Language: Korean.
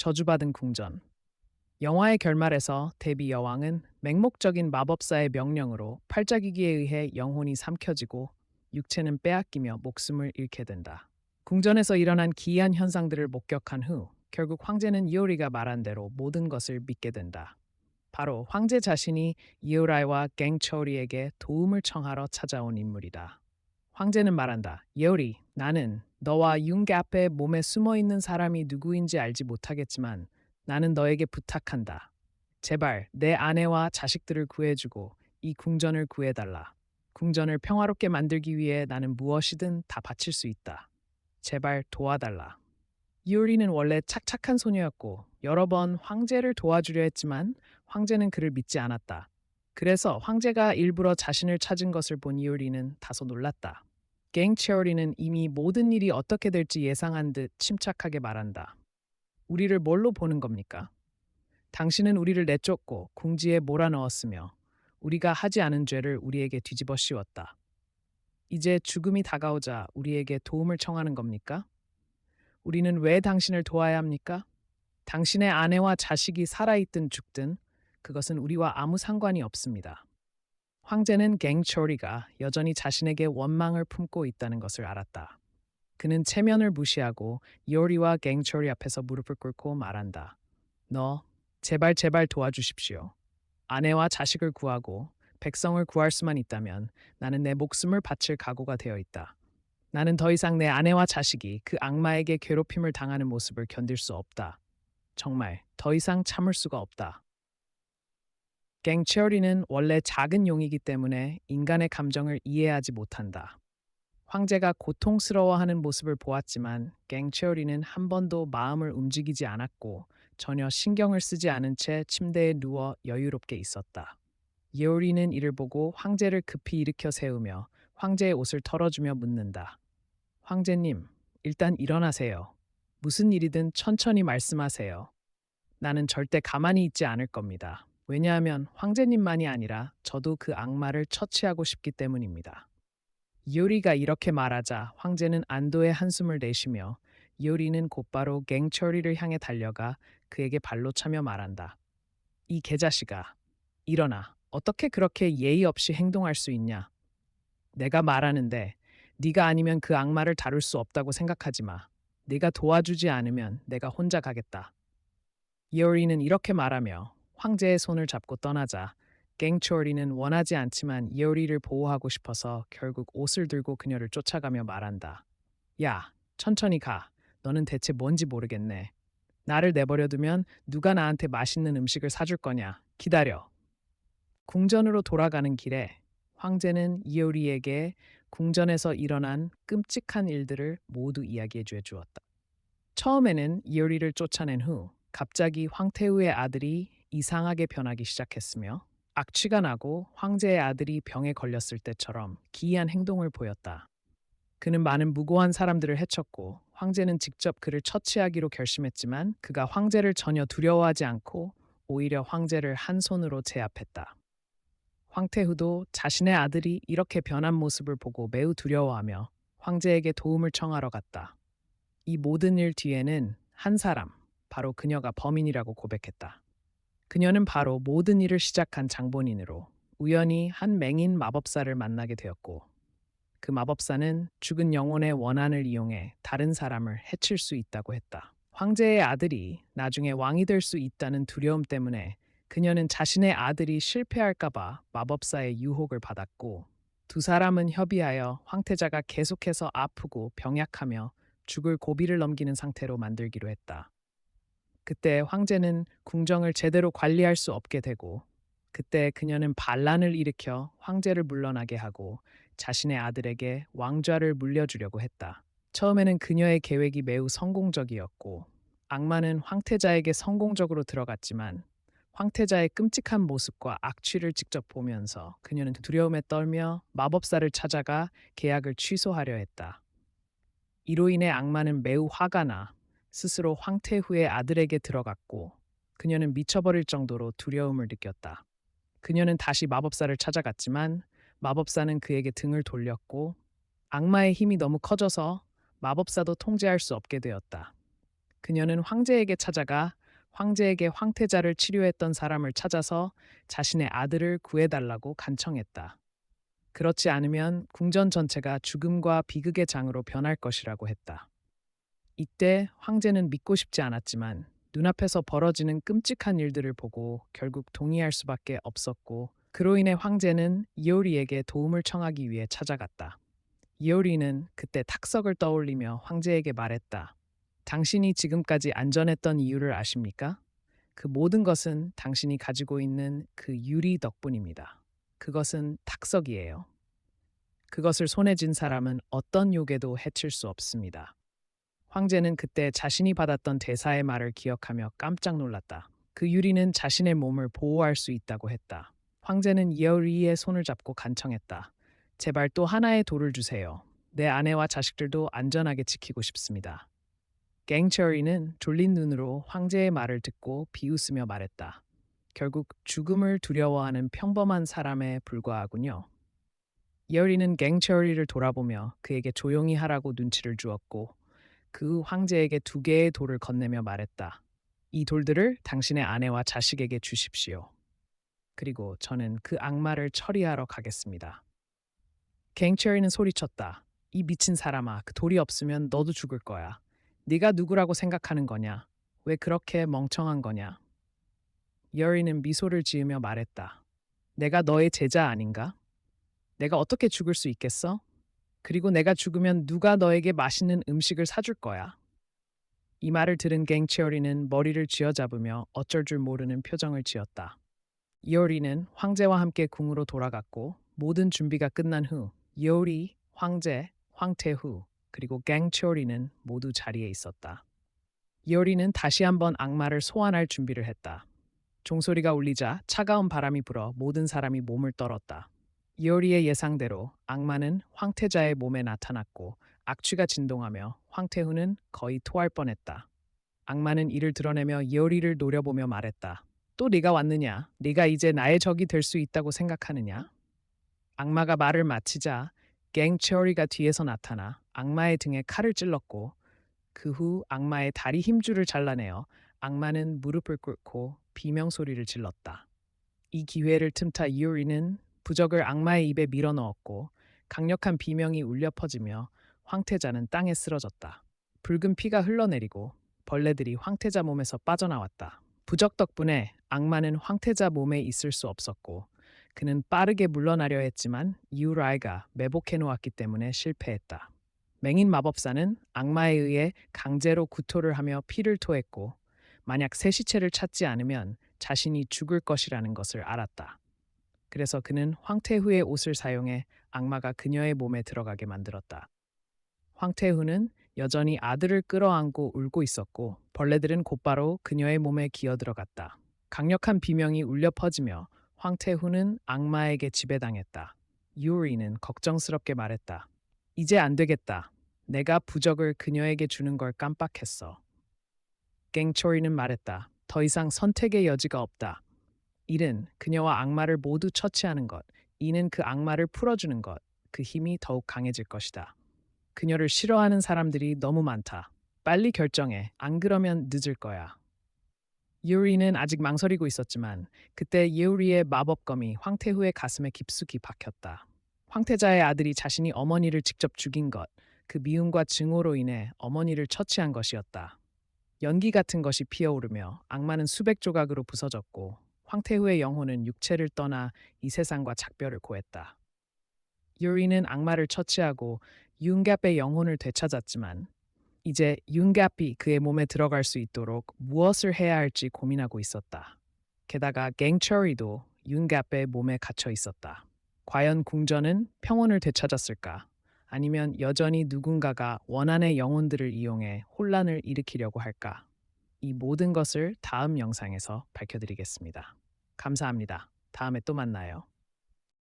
저주받은 궁전. 영화의 결말에서 데비 여왕은 맹목적인 마법사의 명령으로 팔자기기에 의해 영혼이 삼켜지고 육체는 빼앗기며 목숨을 잃게 된다. 궁전에서 일어난 기이한 현상들을 목격한 후 결국 황제는 이오리가 말한 대로 모든 것을 믿게 된다. 바로 황제 자신이 이오라이와 갱초리에게 도움을 청하러 찾아온 인물이다. 황제는 말한다. 이오리, 나는 너와 융갑의 몸에 숨어 있는 사람이 누구인지 알지 못하겠지만 나는 너에게 부탁한다. 제발 내 아내와 자식들을 구해주고 이 궁전을 구해달라. 궁전을 평화롭게 만들기 위해 나는 무엇이든 다 바칠 수 있다. 제발 도와달라. 이효리는 원래 착착한 소녀였고 여러 번 황제를 도와주려 했지만 황제는 그를 믿지 않았다. 그래서 황제가 일부러 자신을 찾은 것을 본 이효리는 다소 놀랐다. 갱치어리는 이미 모든 일이 어떻게 될지 예상한 듯 침착하게 말한다. 우리를 뭘로 보는 겁니까? 당신은 우리를 내쫓고 궁지에 몰아넣었으며 우리가 하지 않은 죄를 우리에게 뒤집어 씌웠다. 이제 죽음이 다가오자 우리에게 도움을 청하는 겁니까? 우리는 왜 당신을 도와야 합니까? 당신의 아내와 자식이 살아있든 죽든 그것은 우리와 아무 상관이 없습니다. 황제는 갱초리가 여전히 자신에게 원망을 품고 있다는 것을 알았다. 그는 체면을 무시하고 이오리와 갱초리 앞에서 무릎을 꿇고 말한다. 너 제발 제발 도와주십시오. 아내와 자식을 구하고 백성을 구할 수만 있다면 나는 내 목숨을 바칠 각오가 되어 있다. 나는 더 이상 내 아내와 자식이 그 악마에게 괴롭힘을 당하는 모습을 견딜 수 없다. 정말 더 이상 참을 수가 없다. 갱치어리는 원래 작은 용이기 때문에 인간의 감정을 이해하지 못한다. 황제가 고통스러워하는 모습을 보았지만 갱치어리는 한 번도 마음을 움직이지 않았고 전혀 신경을 쓰지 않은 채 침대에 누워 여유롭게 있었다. 예오리는 이를 보고 황제를 급히 일으켜 세우며 황제의 옷을 털어주며 묻는다. 황제님, 일단 일어나세요. 무슨 일이든 천천히 말씀하세요. 나는 절대 가만히 있지 않을 겁니다. 왜냐하면 황제님만이 아니라 저도 그 악마를 처치하고 싶기 때문입니다. 이오리가 이렇게 말하자 황제는 안도의 한숨을 내쉬며 이오리는 곧바로 갱처리를 향해 달려가 그에게 발로 차며 말한다. 이 개자식아, 일어나. 어떻게 그렇게 예의 없이 행동할 수 있냐? 내가 말하는데 네가 아니면 그 악마를 다룰 수 없다고 생각하지 마. 네가 도와주지 않으면 내가 혼자 가겠다. 이오리는 이렇게 말하며 황제의 손을 잡고 떠나자 갱초리는 원하지 않지만 이오리를 보호하고 싶어서 결국 옷을 들고 그녀를 쫓아가며 말한다. 야, 천천히 가. 너는 대체 뭔지 모르겠네. 나를 내버려두면 누가 나한테 맛있는 음식을 사줄 거냐. 기다려. 궁전으로 돌아가는 길에 황제는 이오리에게 궁전에서 일어난 끔찍한 일들을 모두 이야기해 주었다. 처음에는 이오리를 쫓아낸 후 갑자기 황태후의 아들이 이상하게 변하기 시작했으며 악취가 나고 황제의 아들이 병에 걸렸을 때처럼 기이한 행동을 보였다. 그는 많은 무고한 사람들을 해쳤고 황제는 직접 그를 처치하기로 결심했지만 그가 황제를 전혀 두려워하지 않고 오히려 황제를 한 손으로 제압했다. 황태후도 자신의 아들이 이렇게 변한 모습을 보고 매우 두려워하며 황제에게 도움을 청하러 갔다. 이 모든 일 뒤에는 한 사람, 바로 그녀가 범인이라고 고백했다. 그녀는 바로 모든 일을 시작한 장본인으로 우연히 한 맹인 마법사를 만나게 되었고 그 마법사는 죽은 영혼의 원한을 이용해 다른 사람을 해칠 수 있다고 했다. 황제의 아들이 나중에 왕이 될 수 있다는 두려움 때문에 그녀는 자신의 아들이 실패할까봐 마법사의 유혹을 받았고 두 사람은 협의하여 황태자가 계속해서 아프고 병약하며 죽을 고비를 넘기는 상태로 만들기로 했다. 그때 황제는 궁정을 제대로 관리할 수 없게 되고 그때 그녀는 반란을 일으켜 황제를 물러나게 하고 자신의 아들에게 왕좌를 물려주려고 했다. 처음에는 그녀의 계획이 매우 성공적이었고 악마는 황태자에게 성공적으로 들어갔지만 황태자의 끔찍한 모습과 악취를 직접 보면서 그녀는 두려움에 떨며 마법사를 찾아가 계약을 취소하려 했다. 이로 인해 악마는 매우 화가 나 스스로 황태후의 아들에게 들어갔고 그녀는 미쳐버릴 정도로 두려움을 느꼈다. 그녀는 다시 마법사를 찾아갔지만 마법사는 그에게 등을 돌렸고 악마의 힘이 너무 커져서 마법사도 통제할 수 없게 되었다. 그녀는 황제에게 찾아가 황제에게 황태자를 치료했던 사람을 찾아서 자신의 아들을 구해달라고 간청했다. 그렇지 않으면 궁전 전체가 죽음과 비극의 장으로 변할 것이라고 했다. 이때 황제는 믿고 싶지 않았지만 눈앞에서 벌어지는 끔찍한 일들을 보고 결국 동의할 수밖에 없었고 그로 인해 황제는 이효리에게 도움을 청하기 위해 찾아갔다. 이효리는 그때 탁석을 떠올리며 황제에게 말했다. 당신이 지금까지 안전했던 이유를 아십니까? 그 모든 것은 당신이 가지고 있는 그 유리 덕분입니다. 그것은 탁석이에요. 그것을 손에 쥔 사람은 어떤 욕에도 해칠 수 없습니다. 황제는 그때 자신이 받았던 대사의 말을 기억하며 깜짝 놀랐다. 그 유리는 자신의 몸을 보호할 수 있다고 했다. 황제는 이어리의 손을 잡고 간청했다. 제발 또 하나의 돌을 주세요. 내 아내와 자식들도 안전하게 지키고 싶습니다. 갱처리는 졸린 눈으로 황제의 말을 듣고 비웃으며 말했다. 결국 죽음을 두려워하는 평범한 사람에 불과하군요. 이어리는 갱처리를 돌아보며 그에게 조용히 하라고 눈치를 주었고 그 후 황제에게 2개의 돌을 건네며 말했다. 이 돌들을 당신의 아내와 자식에게 주십시오. 그리고 저는 그 악마를 처리하러 가겠습니다. 갱처리는 소리쳤다. 이 미친 사람아, 그 돌이 없으면 너도 죽을 거야. 네가 누구라고 생각하는 거냐? 왜 그렇게 멍청한 거냐? 이어리는 미소를 지으며 말했다. 내가 너의 제자 아닌가? 내가 어떻게 죽을 수 있겠어? 그리고 내가 죽으면 누가 너에게 맛있는 음식을 사줄 거야? 이 말을 들은 갱치어리는 머리를 쥐어잡으며 어쩔 줄 모르는 표정을 지었다. 이어리는 황제와 함께 궁으로 돌아갔고 모든 준비가 끝난 후 이어리, 황제, 황태후 그리고 갱치어리는 모두 자리에 있었다. 이어리는 다시 한번 악마를 소환할 준비를 했다. 종소리가 울리자 차가운 바람이 불어 모든 사람이 몸을 떨었다. 이어리의 예상대로 악마는 황태자의 몸에 나타났고 악취가 진동하며 황태후는 거의 토할 뻔했다. 악마는 이를 드러내며 이어리를 노려보며 말했다. 또 네가 왔느냐? 네가 이제 나의 적이 될 수 있다고 생각하느냐? 악마가 말을 마치자 갱처리가 뒤에서 나타나 악마의 등에 칼을 찔렀고 그 후 악마의 다리 힘줄을 잘라내어 악마는 무릎을 꿇고 비명 소리를 질렀다. 이 기회를 틈타 이오리는 부적을 악마의 입에 밀어넣었고 강력한 비명이 울려 퍼지며 황태자는 땅에 쓰러졌다. 붉은 피가 흘러내리고 벌레들이 황태자 몸에서 빠져나왔다. 부적 덕분에 악마는 황태자 몸에 있을 수 없었고 그는 빠르게 물러나려 했지만 이우라이가 매복해 놓았기 때문에 실패했다. 맹인 마법사는 악마에 의해 강제로 구토를 하며 피를 토했고 만약 새 시체를 찾지 않으면 자신이 죽을 것이라는 것을 알았다. 그래서 그는 황태후의 옷을 사용해 악마가 그녀의 몸에 들어가게 만들었다. 황태후는 여전히 아들을 끌어안고 울고 있었고 벌레들은 곧바로 그녀의 몸에 기어들어갔다. 강력한 비명이 울려 퍼지며 황태후는 악마에게 지배당했다. 유리는 걱정스럽게 말했다. 이제 안 되겠다. 내가 부적을 그녀에게 주는 걸 깜빡했어. 갱초리는 말했다. 더 이상 선택의 여지가 없다. 1은 그녀와 악마를 모두 처치하는 것, 2는 그 악마를 풀어주는 것, 그 힘이 더욱 강해질 것이다. 그녀를 싫어하는 사람들이 너무 많다. 빨리 결정해. 안 그러면 늦을 거야. 유리는 아직 망설이고 있었지만 그때 예우리의 마법검이 황태후의 가슴에 깊숙이 박혔다. 황태자의 아들이 자신이 어머니를 직접 죽인 것, 그 미움과 증오로 인해 어머니를 처치한 것이었다. 연기 같은 것이 피어오르며 악마는 수백 조각으로 부서졌고 황태후의 영혼은 육체를 떠나 이 세상과 작별을 고했다. 유리는 악마를 처치하고 윤갑의 영혼을 되찾았지만 이제 윤갑이 그의 몸에 들어갈 수 있도록 무엇을 해야 할지 고민하고 있었다. 게다가 갱처리도 윤갑의 몸에 갇혀 있었다. 과연 궁전은 평온을 되찾았을까? 아니면 여전히 누군가가 원한의 영혼들을 이용해 혼란을 일으키려고 할까? 이 모든 것을 다음 영상에서 밝혀드리겠습니다. 감사합니다. 다음에 또 만나요.